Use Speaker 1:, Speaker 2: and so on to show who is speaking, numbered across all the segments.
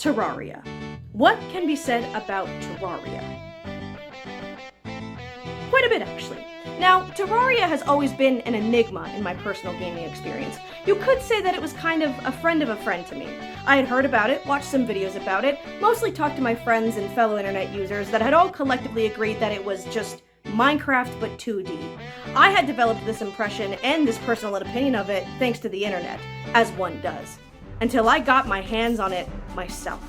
Speaker 1: Terraria. What can be said about Terraria? Quite a bit, actually. Now, Terraria has always been an enigma in my personal gaming experience. You could say that it was kind of a friend to me. I had heard about it, watched some videos about it, mostly talked to my friends and fellow internet users that had all collectively agreed that it was just Minecraft but 2D. I had developed this impression and this personal opinion of it thanks to the internet, as one does, until I got my hands on it myself.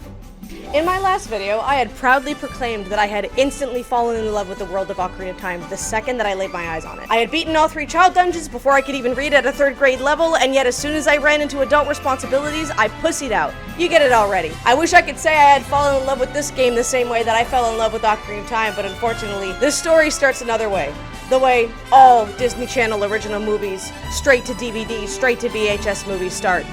Speaker 1: In my last video, I had proudly proclaimed that I had instantly fallen in love with the world of Ocarina of Time the second that I laid my eyes on it. I had beaten all 3 child dungeons before I could even read at a 3rd grade level, and yet as soon as I ran into adult responsibilities, I pussied out. You get it already. I wish I could say I had fallen in love with this game the same way that I fell in love with Ocarina of Time, but unfortunately, this story starts another way. The way all Disney Channel original movies, straight to DVD, straight to VHS movies start.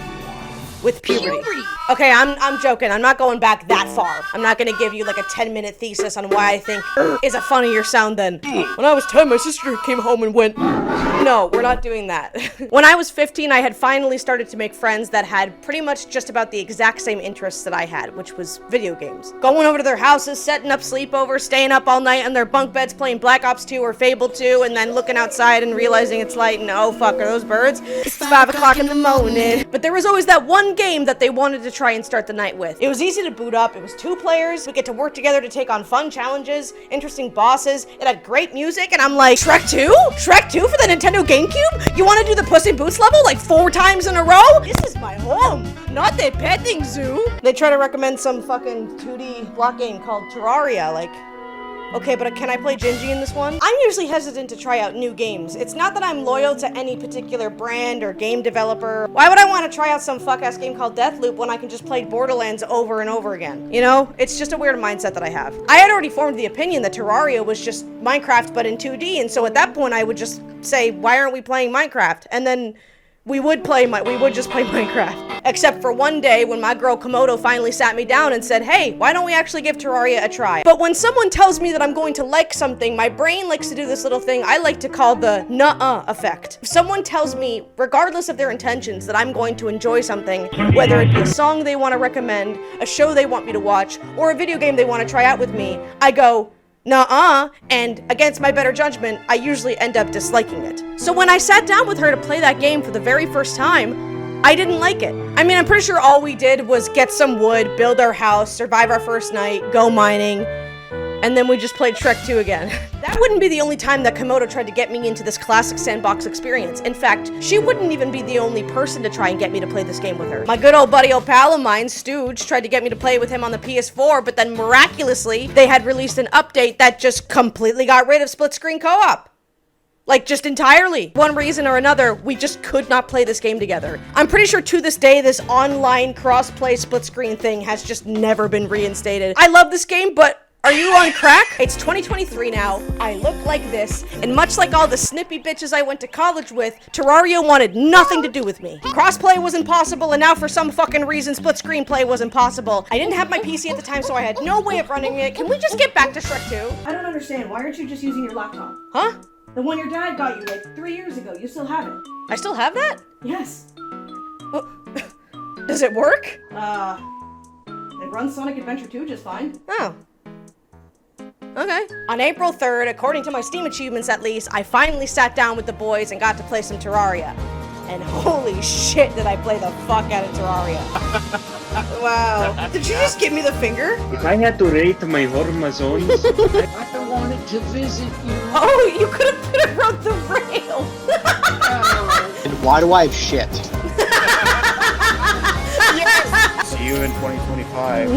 Speaker 1: With puberty. Okay, I'm joking. I'm not going back that far. I'm not gonna give you like a 10-minute thesis on why I think is a funnier sound than when I was 10, my sister came home and went. No, we're not doing that. When I was 15, I had finally started to make friends that had pretty much just about the exact same interests that I had, which was video games. Going over to their houses, setting up sleepovers, staying up all night on their bunk beds playing Black Ops 2 or Fable 2, and then looking outside and realizing it's light and oh fuck, are those birds? It's 5 o'clock in the morning. But there was always that one game that they wanted to try and start the night with. It was easy to boot up, it was 2 players, we get to work together to take on fun challenges, interesting bosses, it had great music, and I'm like, Shrek 2? Shrek 2 for the Nintendo GameCube? You wanna do the Puss in Boots level like 4 times in a row? This is my home, not the petting zoo. They try to recommend some fucking 2D block game called Terraria, like, okay, but can I play Gingy in this one? I'm usually hesitant to try out new games. It's not that I'm loyal to any particular brand or game developer. Why would I want to try out some fuck-ass game called Deathloop when I can just play Borderlands over and over again? You know? It's just a weird mindset that I have. I had already formed the opinion that Terraria was just Minecraft but in 2D, and so at that point I would just say, why aren't we playing Minecraft? And then we would just play Minecraft. Except for one day when my girl Komodo finally sat me down and said, hey, why don't we actually give Terraria a try? But when someone tells me that I'm going to like something, my brain likes to do this little thing I like to call the Nuh-Uh effect. If someone tells me, regardless of their intentions, that I'm going to enjoy something, whether it be a song they want to recommend, a show they want me to watch, or a video game they want to try out with me, I go, Nuh-uh, and against my better judgment, I usually end up disliking it. So when I sat down with her to play that game for the very first time, I didn't like it. I mean, I'm pretty sure all we did was get some wood, build our house, survive our first night, go mining, and then we just played Shrek 2 again. That wouldn't be the only time that Komodo tried to get me into this classic Sandbox experience. In fact, she wouldn't even be the only person to try and get me to play this game with her. My good old buddy, old pal of mine, Stooge, tried to get me to play with him on the PS4, but then miraculously, they had released an update that just completely got rid of split-screen co-op. Like, just entirely. One reason or another, we just could not play this game together. I'm pretty sure to this day, this online cross-play split-screen thing has just never been reinstated. I love this game, but are you on crack? It's 2023 now, I look like this, and much like all the snippy bitches I went to college with, Terraria wanted nothing to do with me. Crossplay was impossible, and now for some fucking reason, split screenplay was impossible. I didn't have my PC at the time, so I had no way of running it. Can we just get back to Shrek 2? I don't understand. Why aren't you just using your laptop? Huh? The one your dad got you like 3 years ago. You still have it. I still have that? Yes. Well, does it work? It runs Sonic Adventure 2 just fine. Oh. Okay. On April 3rd, according to my Steam achievements at least, I finally sat down with the boys and got to play some Terraria. And holy shit did I play the fuck out of Terraria. Wow. Did you just give me the finger?
Speaker 2: If I had to rate my hormones, I wanted to visit you.
Speaker 3: Oh, you could have put it around the rail.
Speaker 4: And why do I have shit?
Speaker 3: Yes.
Speaker 5: See you in 2025.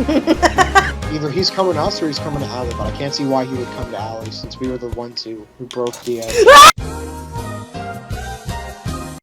Speaker 4: Either he's coming to us or he's coming to Allie, but I can't see why he would come to Allie since we were the ones who broke the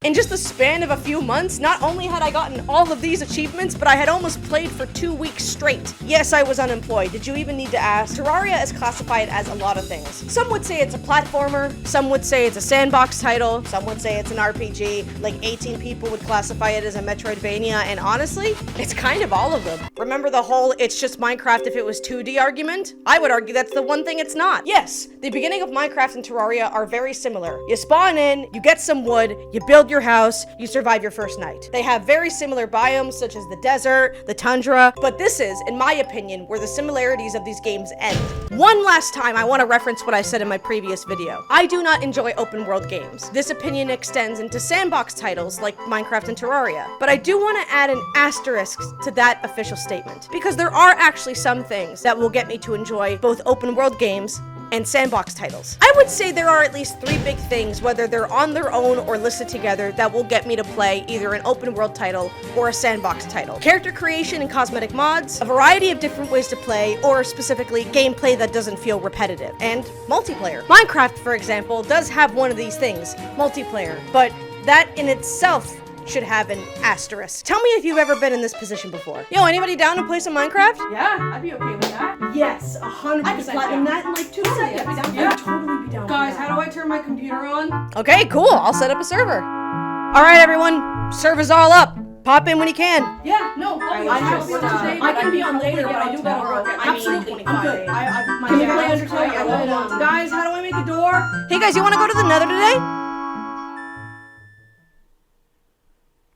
Speaker 3: In just the span of a few months, not only had I gotten all of these achievements, but I had almost played for 2 weeks straight. Yes, I was unemployed. Did you even need to ask? Terraria is classified as a lot of things. Some would say it's a platformer, some would say it's a sandbox title, some would say it's an RPG, like 18 people would classify it as a Metroidvania, and honestly, it's kind of all of them. Remember the whole it's just Minecraft if it was 2D argument? I would argue that's the one thing it's not. Yes, the beginning of Minecraft and Terraria are very similar. You spawn in, you get some wood, you build your your house, you survive your first night. They have very similar biomes such as the desert, the tundra, but this is, in my opinion, where the similarities of these games end. One last time, I want to reference what I said in my previous video. I do not enjoy open world games. This opinion extends into sandbox titles like Minecraft and Terraria, but I do want to add an asterisk to that official statement, because there are actually some things that will get me to enjoy both open world games and sandbox titles. I would say there are at least 3 big things, whether they're on their own or listed together, that will get me to play either an open world title or a sandbox title. Character creation and cosmetic mods, a variety of different ways to play, or specifically gameplay that doesn't feel repetitive, and multiplayer. Minecraft, for example, does have one of these things, multiplayer, but that in itself should have an asterisk. Tell me if you've ever been in this position before. Yo, anybody down to play some Minecraft?
Speaker 1: Yeah, I'd be okay with that. Yes, 100%.
Speaker 3: I'd platinum
Speaker 1: that in like 2 seconds. I'd totally be down. Guys, how do I turn my computer on?
Speaker 3: Okay, cool. I'll set up a server. All right, everyone. Server's all up. Pop in when you can.
Speaker 1: Yeah, no, I have work today. I can be on later, but I do gotta work. Absolutely, I'm good. Can we play Undertale? Guys, how do I make a door?
Speaker 3: Hey, guys, you want to go to the Nether today?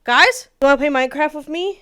Speaker 3: Guys, you want to play Minecraft with me?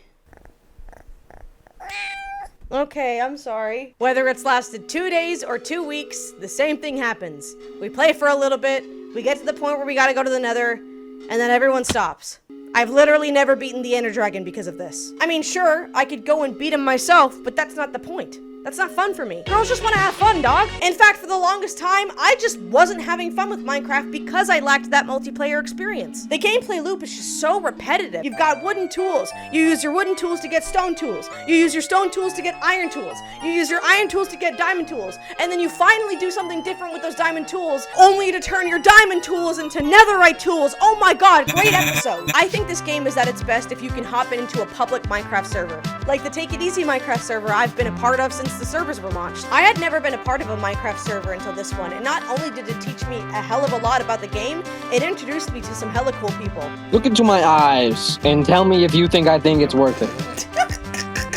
Speaker 3: Okay, I'm sorry. Whether it's lasted 2 days or 2 weeks, the same thing happens. We play for a little bit, we get to the point where we gotta go to the Nether, and then everyone stops. I've literally never beaten the Ender Dragon because of this. I mean, sure, I could go and beat him myself, but that's not the point. That's not fun for me. Girls just want to have fun, dog. In fact, for the longest time, I just wasn't having fun with Minecraft because I lacked that multiplayer experience. The gameplay loop is just so repetitive. You've got wooden tools. You use your wooden tools to get stone tools. You use your stone tools to get iron tools. You use your iron tools to get diamond tools. And then you finally do something different with those diamond tools, only to turn your diamond tools into netherite tools. Oh my god, great episode. I think this game is at its best if you can hop into a public Minecraft server. Like the Take It Easy Minecraft server I've been a part of since the servers were launched. I had never been a part of a Minecraft server until this one, and not only did it teach me a hell of a lot about the game, it introduced me to some hella cool people.
Speaker 6: Look into my eyes and tell me if you think I think it's worth it.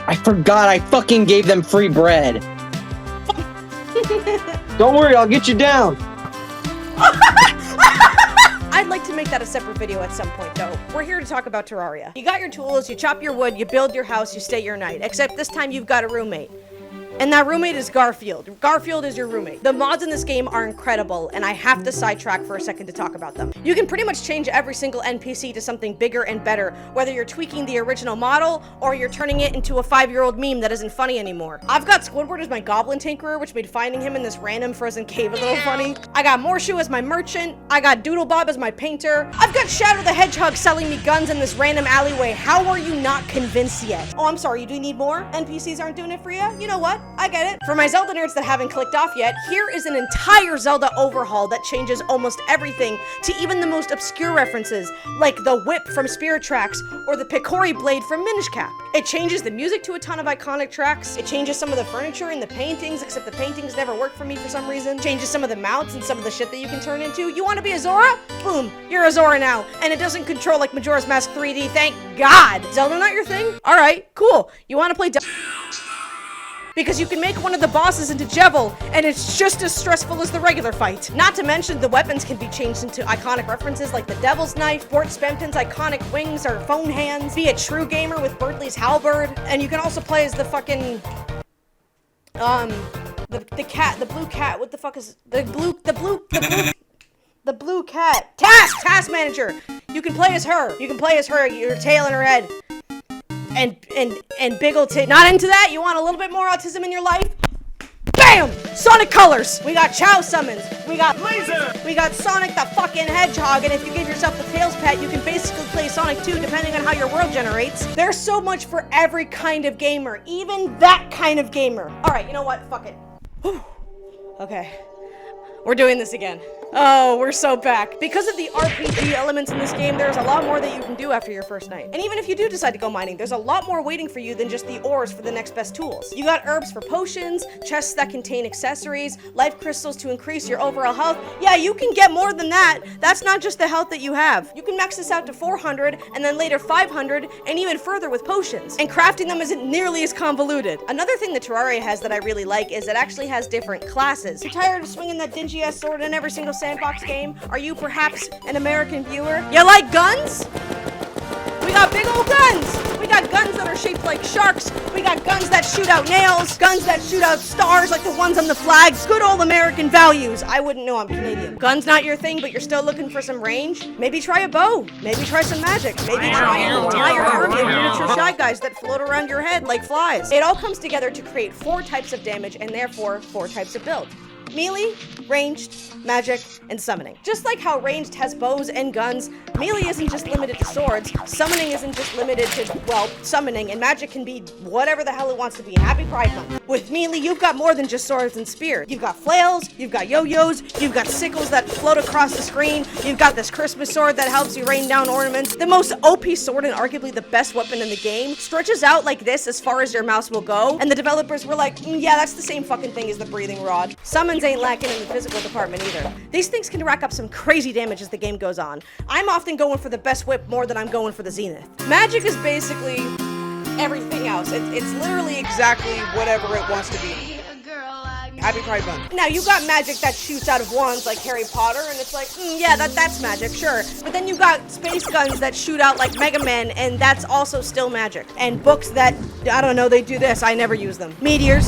Speaker 6: I forgot I fucking gave them free bread. Don't worry, I'll get you down.
Speaker 3: I'd like to make that a separate video at some point, though. We're here to talk about Terraria. You got your tools, you chop your wood, you build your house, you stay your night. Except this time you've got a roommate. And that roommate is Garfield. Garfield is your roommate. The mods in this game are incredible, and I have to sidetrack for a second to talk about them. You can pretty much change every single NPC to something bigger and better, whether you're tweaking the original model, or you're turning it into a 5-year-old meme that isn't funny anymore. I've got Squidward as my goblin tinkerer, which made finding him in this random frozen cave a little funny. I got Morshu as my merchant. I got Doodlebob as my painter. I've got Shadow the Hedgehog selling me guns in this random alleyway. How are you not convinced yet? Oh, I'm sorry, you do need more? NPCs aren't doing it for you? You know what? I get it. For my Zelda nerds that haven't clicked off yet, here is an entire Zelda overhaul that changes almost everything to even the most obscure references, like the whip from Spirit Tracks or the Picori blade from Minish Cap. It changes the music to a ton of iconic tracks. It changes some of the furniture and the paintings, except the paintings never work for me for some reason. Changes some of the mounts and some of the shit that you can turn into. You want to be a Zora? Boom, you're a Zora now. And it doesn't control like Majora's Mask 3D, thank God. Zelda not your thing? Alright, cool. You want to play because you can make one of the bosses into Jevil, and it's just as stressful as the regular fight. Not to mention, the weapons can be changed into iconic references like the Devil's Knife, Bort Spempton's iconic wings or phone hands, be a true gamer with Bertley's halberd, and you can also play as the fucking, the cat, the blue cat, what the fuck is, the blue cat. Task Manager! You can play as her, your tail in her head. And Biggleton. Not into that? You want a little bit more autism in your life? Bam! Sonic Colors! We got Chow Summons. We got Laser! We got Sonic the fucking Hedgehog, and if you give yourself the Tails pet, you can basically play Sonic 2 depending on how your world generates. There's so much for every kind of gamer, even that kind of gamer. Alright, you know what? Fuck it. Whew. Okay. We're doing this again. Oh, we're so back. Because of the RPG elements in this game, there's a lot more that you can do after your first night. And even if you do decide to go mining, there's a lot more waiting for you than just the ores for the next best tools. You got herbs for potions, chests that contain accessories, life crystals to increase your overall health. Yeah, you can get more than that. That's not just the health that you have. You can max this out to 400, and then later 500, and even further with potions. And crafting them isn't nearly as convoluted. Another thing that Terraria has that I really like is it actually has different classes. You're tired of swinging that dingy-ass sword in every single Sandbox game? Are you perhaps an American viewer? You like guns? We got big old guns! We got guns that are shaped like sharks. We got guns that shoot out nails. Guns that shoot out stars like the ones on the flags. Good old American values. I wouldn't know, I'm Canadian. Gun's not your thing, but you're still looking for some range? Maybe try a bow. Maybe try some magic. Maybe try an entire army of miniature shy guys that float around your head like flies. It all comes together to create 4 types of damage and therefore 4 types of build. Melee, ranged, magic, and summoning. Just like how ranged has bows and guns, melee isn't just limited to swords, summoning isn't just limited to, well, summoning, and magic can be whatever the hell it wants to be. Happy Pride Month. With melee, you've got more than just swords and spears. You've got flails, you've got yo-yos, you've got sickles that float across the screen, you've got this Christmas sword that helps you rain down ornaments. The most OP sword and arguably the best weapon in the game stretches out like this as far as your mouse will go, and the developers were like, yeah, that's the same fucking thing as the breathing rod. Summons ain't lacking in the physical department either. These things can rack up some crazy damage as the game goes on. I'm often going for the best whip more than I'm going for the zenith. Magic is basically everything else. It's literally exactly whatever it wants to be. Happy Pride Month. Now, you got magic that shoots out of wands like Harry Potter, and it's like, yeah, that's magic, sure. But then you got space guns that shoot out like Mega Man, and that's also still magic. And books that, I don't know, they do this. I never use them. Meteors.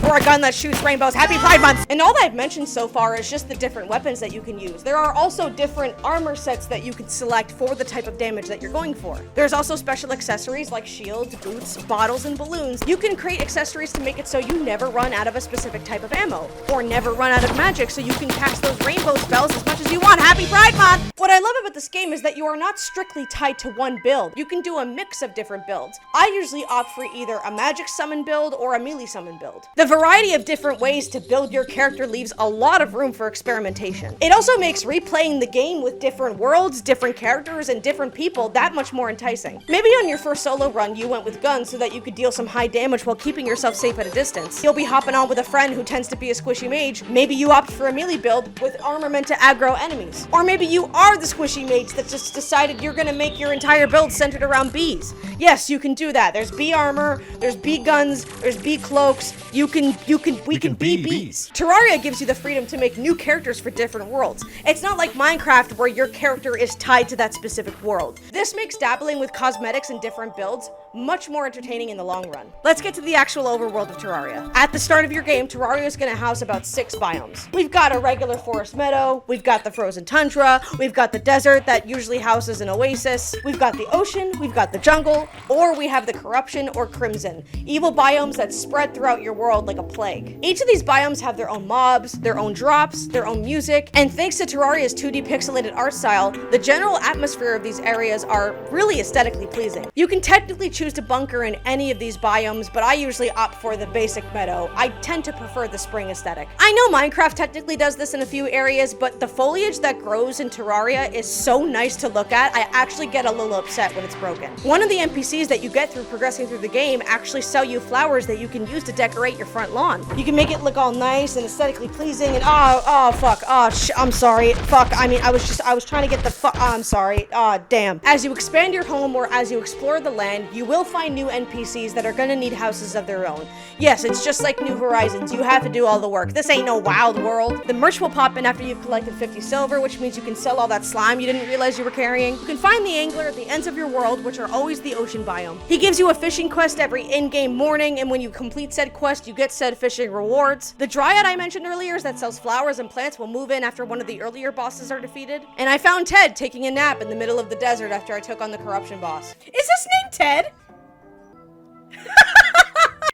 Speaker 3: Or a gun that shoots rainbows. Happy Pride Month! And all that I've mentioned so far is just the different weapons that you can use. There are also different armor sets that you can select for the type of damage that you're going for. There's also special accessories like shields, boots, bottles, and balloons. You can create accessories to make it so you never run out of a specific type of ammo, or never run out of magic so you can cast those rainbow spells as much as you want. Happy Pride Month! What I love about this game is that you are not strictly tied to one build. You can do a mix of different builds. I usually opt for either a magic summon build or a melee summon build. The variety of different ways to build your character leaves a lot of room for experimentation. It also makes replaying the game with different worlds, different characters, and different people that much more enticing. Maybe on your first solo run you went with guns so that you could deal some high damage while keeping yourself safe at a distance. You'll be hopping on with a friend who tends to be a squishy mage. Maybe you opt for a melee build with armor meant to aggro enemies. Or maybe you are the squishy mage that just decided you're gonna make your entire build centered around bees. Yes, you can do that. There's bee armor, there's bee guns, there's bee cloaks. We can be bees. Terraria gives you the freedom to make new characters for different worlds. It's not like Minecraft where your character is tied to that specific world. This makes dabbling with cosmetics and different builds much more entertaining in the long run. Let's get to the actual overworld of Terraria. At the start of your game, Terraria is going to house about 6 biomes. We've got a regular forest meadow, we've got the frozen tundra, we've got the desert that usually houses an oasis, we've got the ocean, we've got the jungle, or we have the corruption or crimson, evil biomes that spread throughout your world like a plague. Each of these biomes have their own mobs, their own drops, their own music, and thanks to Terraria's 2D pixelated art style, the general atmosphere of these areas are really aesthetically pleasing. You can technically choose to bunker in any of these biomes, but I usually opt for the basic meadow. I tend to prefer the spring aesthetic. I know Minecraft technically does this in a few areas, but the foliage that grows in Terraria is so nice to look at, I actually get a little upset when it's broken. One of the NPCs that you get through progressing through the game actually sell you flowers that you can use to decorate your front lawn. You can make it look all nice and aesthetically pleasing and I'm sorry. I was trying to get the I'm sorry. Damn. As you expand your home or as you explore the land, you will find new NPCs that are gonna need houses of their own. Yes, it's just like New Horizons. You have to do all the work. This ain't no wild world. The merch will pop in after you've collected 50 silver, which means you can sell all that slime you didn't realize you were carrying. You can find the angler at the ends of your world, which are always the ocean biome. He gives you a fishing quest every in-game morning, and when you complete said quest, you get said fishing rewards. The dryad I mentioned earlier that sells flowers and plants will move in after one of the earlier bosses are defeated. And I found Ted taking a nap in the middle of the desert after I took on the corruption boss. Is this name Ted?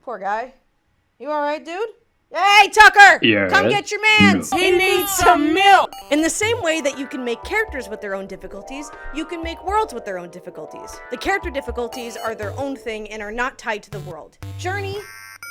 Speaker 3: Poor guy. You alright, dude? Hey, Tucker!
Speaker 2: Yeah.
Speaker 3: Come get your mans!
Speaker 2: No.
Speaker 3: He needs some milk! In the same way that you can make characters with their own difficulties, you can make worlds with their own difficulties. The character difficulties are their own thing and are not tied to the world. Journey,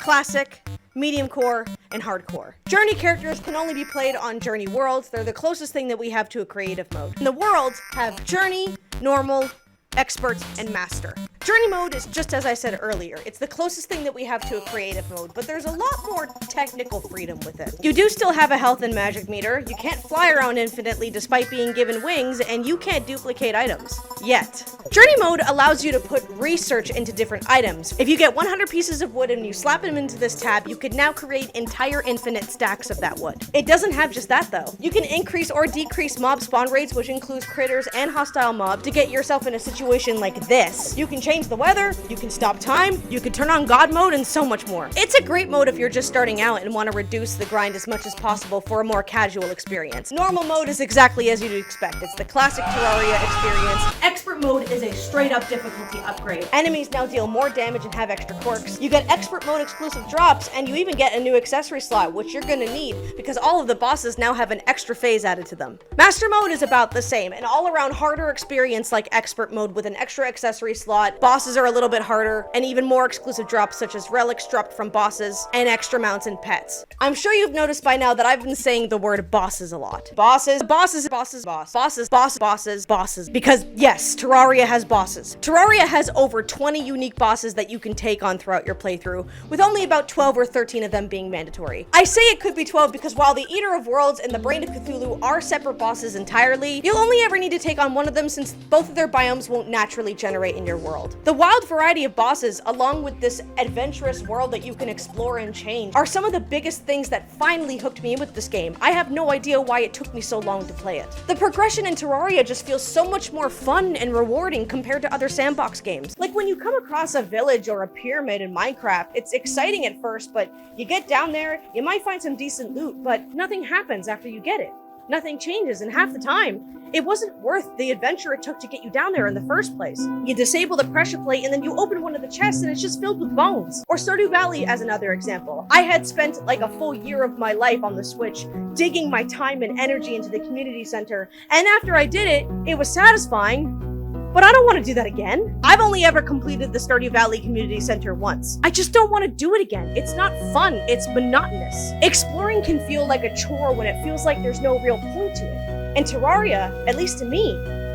Speaker 3: Classic, Medium Core, and Hardcore. Journey characters can only be played on Journey worlds. They're the closest thing that we have to a creative mode. And the worlds have Journey, Normal, expert, and master. Journey mode is just as I said earlier. It's the closest thing that we have to a creative mode, but there's a lot more technical freedom with it. You do still have a health and magic meter, you can't fly around infinitely despite being given wings, and you can't duplicate items. Yet. Journey mode allows you to put research into different items. If you get 100 pieces of wood and you slap them into this tab, you could now create entire infinite stacks of that wood. It doesn't have just that though. You can increase or decrease mob spawn rates, which includes critters and hostile mobs, to get yourself in a situation like this. You can change the weather, you can stop time, you can turn on God mode, and so much more. It's a great mode if you're just starting out and want to reduce the grind as much as possible for a more casual experience. Normal mode is exactly as you'd expect. It's the classic Terraria experience.
Speaker 1: Expert mode is a straight up difficulty upgrade.
Speaker 3: Enemies now deal more damage and have extra quirks. You get expert mode exclusive drops, and you even get a new accessory slot, which you're gonna need because all of the bosses now have an extra phase added to them. Master mode is about the same, an all-around harder experience like expert mode with an extra accessory slot. Bosses are a little bit harder, and even more exclusive drops such as relics dropped from bosses, and extra mounts and pets. I'm sure you've noticed by now that I've been saying the word bosses a lot. Bosses, bosses, bosses, bosses, bosses, bosses, because yes, Terraria has bosses. Terraria has over 20 unique bosses that you can take on throughout your playthrough, with only about 12 or 13 of them being mandatory. I say it could be 12 because while the Eater of Worlds and the Brain of Cthulhu are separate bosses entirely, you'll only ever need to take on one of them since both of their biomes won't naturally generate in your world. The wild variety of bosses, along with this adventurous world that you can explore and change, are some of the biggest things that finally hooked me in with this game. I have no idea why it took me so long to play it. The progression in Terraria just feels so much more fun and rewarding compared to other Sandbox games. Like when you come across a village or a pyramid in Minecraft, it's exciting at first, but you get down there, you might find some decent loot, but nothing happens after you get it. Nothing changes, and half the time, it wasn't worth the adventure it took to get you down there in the first place. You disable the pressure plate and then you open one of the chests and it's just filled with bones. Or Stardew Valley as another example. I had spent like a full year of my life on the Switch digging my time and energy into the community center, and after I did it, it was satisfying, but I don't want to do that again. I've only ever completed the Stardew Valley Community Center once. I just don't want to do it again. It's not fun, it's monotonous. Exploring can feel like a chore when it feels like there's no real point to it. And Terraria, at least to me,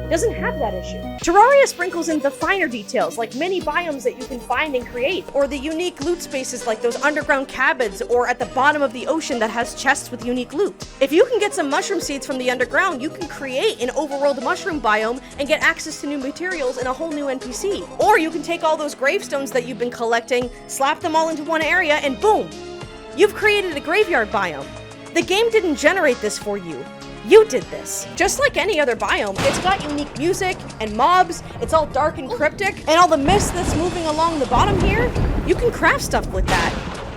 Speaker 3: doesn't have that issue. Terraria sprinkles in the finer details, like many biomes that you can find and create, or the unique loot spaces like those underground cabins, or at the bottom of the ocean that has chests with unique loot. If you can get some mushroom seeds from the underground, you can create an overworld mushroom biome and get access to new materials and a whole new NPC. Or you can take all those gravestones that you've been collecting, slap them all into one area, and boom! You've created a graveyard biome. The game didn't generate this for you. You did this. Just like any other biome, it's got unique music and mobs, it's all dark and cryptic, and all the mist that's moving along the bottom here, you can craft stuff with that.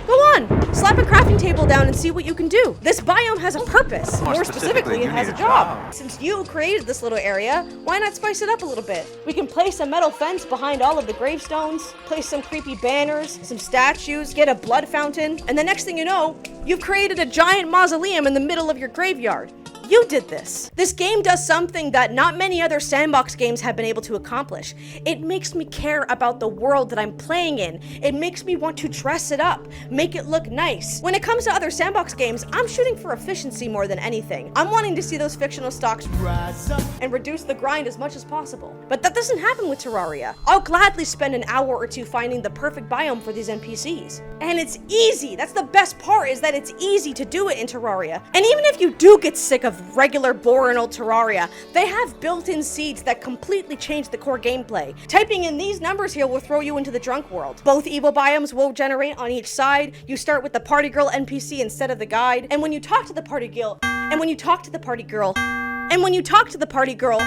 Speaker 3: Go on, slap a crafting table down and see what you can do. This biome has a purpose. More specifically, it has a job. Since you created this little area, why not spice it up a little bit? We can place a metal fence behind all of the gravestones, place some creepy banners, some statues, get a blood fountain, and the next thing you know, you've created a giant mausoleum in the middle of your graveyard. You did this. This game does something that not many other Sandbox games have been able to accomplish. It makes me care about the world that I'm playing in. It makes me want to dress it up, make it look nice. When it comes to other Sandbox games, I'm shooting for efficiency more than anything. I'm wanting to see those fictional stocks rise up and reduce the grind as much as possible. But that doesn't happen with Terraria. I'll gladly spend an hour or two finding the perfect biome for these NPCs. And it's easy. That's the best part, is that it's easy to do it in Terraria. And even if you do get sick of regular boring old Terraria, they have built-in seeds that completely change the core gameplay. Typing in these numbers here will throw you into the drunk world. Both evil biomes will generate on each side. You start with the party girl NPC instead of the guide, and when you talk to the party girl, and when you talk to the party girl, and when you talk to the party girl,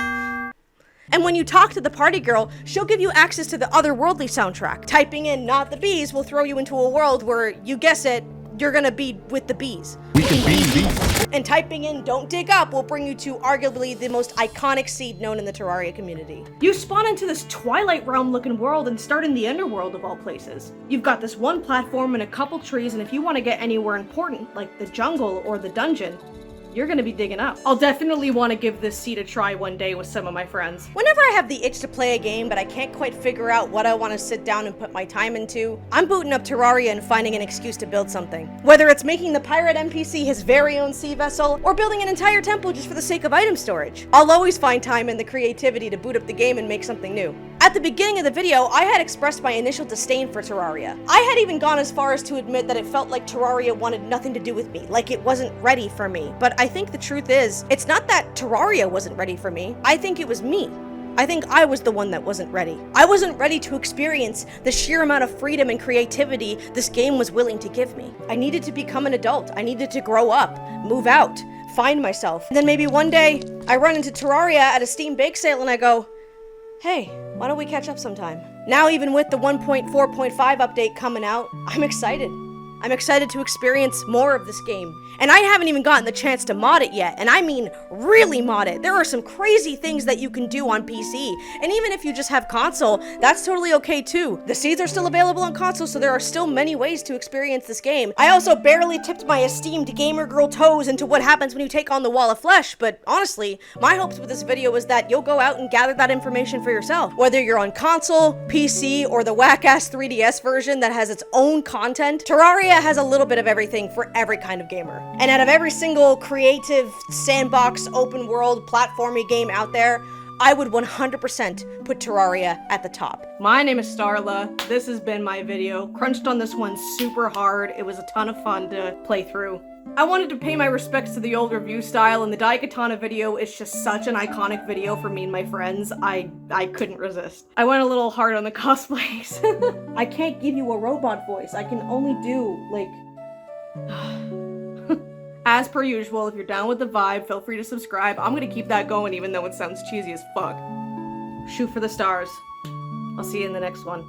Speaker 3: and when you talk to the party girl, she'll give you access to the otherworldly soundtrack. Typing in "not the bees" will throw you into a world where, you guess it, you're gonna be with the bees.
Speaker 5: We can be bees.
Speaker 3: And typing in "don't dig up" will bring you to arguably the most iconic seed known in the Terraria community.
Speaker 1: You spawn into this Twilight Realm looking world and start in the underworld of all places. You've got this one platform and a couple trees, and if you want to get anywhere important, like the jungle or the dungeon, you're gonna be digging up. I'll definitely want to give this seed a try one day with some of my friends.
Speaker 3: Whenever I have the itch to play a game but I can't quite figure out what I want to sit down and put my time into, I'm booting up Terraria and finding an excuse to build something. Whether it's making the pirate NPC his very own sea vessel, or building an entire temple just for the sake of item storage, I'll always find time and the creativity to boot up the game and make something new. At the beginning of the video, I had expressed my initial disdain for Terraria. I had even gone as far as to admit that it felt like Terraria wanted nothing to do with me, like it wasn't ready for me. But I think the truth is, it's not that Terraria wasn't ready for me, I think it was me. I think I was the one that wasn't ready. I wasn't ready to experience the sheer amount of freedom and creativity this game was willing to give me. I needed to become an adult. I needed to grow up, move out, find myself. And then maybe one day, I run into Terraria at a Steam bake sale and I go, hey, why don't we catch up sometime? Now even with the 1.4.5 update coming out, I'm excited. I'm excited to experience more of this game. And I haven't even gotten the chance to mod it yet, and I mean really mod it. There are some crazy things that you can do on PC, and even if you just have console, that's totally okay too. The seeds are still available on console, so there are still many ways to experience this game. I also barely tipped my esteemed gamer girl toes into what happens when you take on the Wall of Flesh, but honestly, my hopes with this video is that you'll go out and gather that information for yourself. Whether you're on console, PC, or the whack-ass 3DS version that has its own content, Terraria has a little bit of everything for every kind of gamer. And out of every single creative sandbox open world platformy game out there, I would 100% put Terraria at the top.
Speaker 1: My name is Starla. This has been my video. Crunched on this one super hard. It was a ton of fun to play through. I wanted to pay my respects to the old review style, and the Daikatana video is just such an iconic video for me and my friends. I couldn't resist. I went a little hard on the cosplays. I can't give you a robot voice. I can only do, like... As per usual, if you're down with the vibe, feel free to subscribe. I'm gonna keep that going even though it sounds cheesy as fuck. Shoot for the stars. I'll see you in the next one.